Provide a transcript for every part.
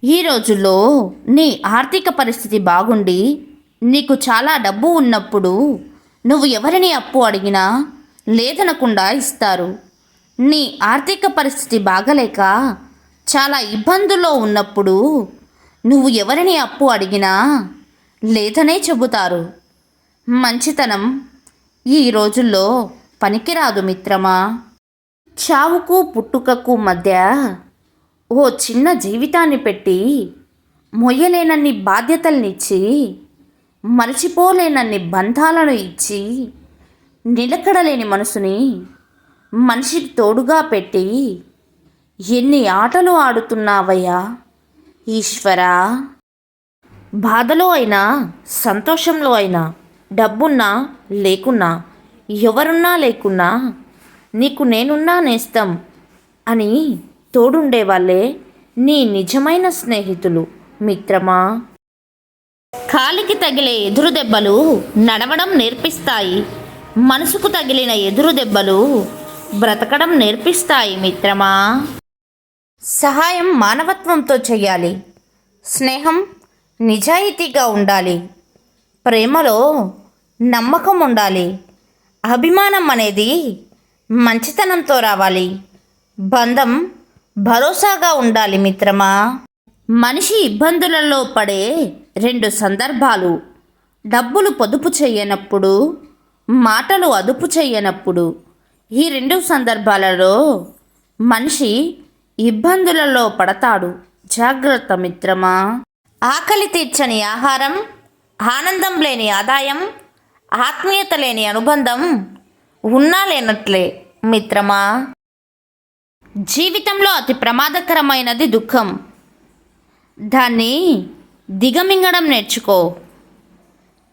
ఈ రోజుల్లో నీ ఆర్థిక పరిస్థితి బాగుండి నీకు చాలా డబ్బు ఉన్నప్పుడు నువ్వు ఎవరిని అప్పు అడిగినా లేదనకుండా ఇస్తారు. నీ ఆర్థిక పరిస్థితి బాగలేక చాలా ఇబ్బందుల్లో ఉన్నప్పుడు నువ్వు ఎవరిని అప్పు అడిగినా లేదనే చెబుతారు. మంచితనం ఈ రోజుల్లో పనికిరాదు మిత్రమా. చావుకు పుట్టుకకు మధ్య ఓ చిన్న జీవితాన్ని పెట్టి మొయ్యలేనన్ని బాధ్యతలనిచ్చి మరచిపోలేనన్ని బంధాలను ఇచ్చి నిలకడలేని మనసుని మనిషికి తోడుగా పెట్టి ఎన్ని ఆటలు ఆడుతున్నావయ్యా ఈశ్వరా. బాధలో అయినా సంతోషంలో అయినా డబ్బున్నా లేకున్నా ఎవరున్నా లేకున్నా నీకు నేనున్నా నేస్తం అని తోడుండే వాళ్ళే నీ నిజమైన స్నేహితులు మిత్రమా. కాలికి తగిలే ఎదురు దెబ్బలు నడవడం నేర్పిస్తాయి, మనసుకు తగిలిన ఎదురు దెబ్బలు బ్రతకడం నేర్పిస్తాయి మిత్రమా. సహాయం మానవత్వంతో చేయాలి, స్నేహం నిజాయితీగా ఉండాలి, ప్రేమలో నమ్మకం ఉండాలి, అభిమానం అనేది మంచితనంతో రావాలి, బంధం భరోసాగా ఉండాలి మిత్రమా. మనిషి ఇబ్బందులలో పడే రెండు సందర్భాలు: డబ్బులు పొదుపు చేయనప్పుడు, మాటలు అదుపు చేయనప్పుడు. ఈ రెండు సందర్భాలలో మనిషి ఇబ్బందులలో పడతాడు. జాగ్రత్త మిత్రమా. ఆకలి తీర్చని ఆహారం, ఆనందం లేని ఆదాయం, ఆత్మీయత లేని అనుబంధం ఉన్నా లేనట్లే మిత్రమా. జీవితంలో అతి ప్రమాదకరమైనది దుఃఖం. దాన్ని దిగమింగడం నేర్చుకో.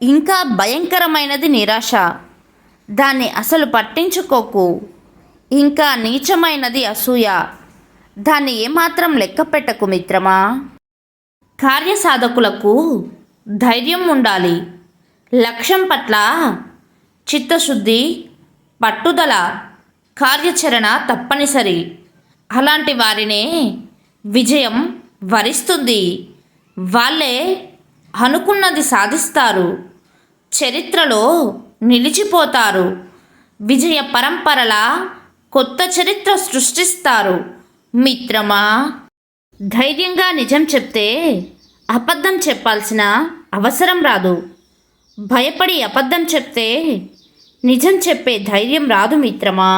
ఇంకా భయంకరమైనది నిరాశ. దాన్ని అసలు పట్టించుకోకు. ఇంకా నీచమైనది అసూయ. దాన్ని ఏమాత్రం లెక్క పెట్టకు మిత్రమా. కార్యసాధకులకు ధైర్యం ఉండాలి, లక్ష్యం పట్ల చిత్తశుద్ధి, పట్టుదల, కార్యాచరణ తప్పనిసరి. అలాంటి వారినే విజయం వరిస్తుంది. వాళ్ళే అనుకున్నది సాధిస్తారు, చరిత్రలో నిలిచిపోతారు, విజయ పరంపరల కొత్త చరిత్ర సృష్టిస్తారు మిత్రమా. ధైర్యంగా నిజం చెప్తే అబద్ధం చెప్పాల్సిన అవసరం రాదు. భయపడి అబద్ధం చెప్తే నిజం చెప్పే ధైర్యం రాదు మిత్రమా.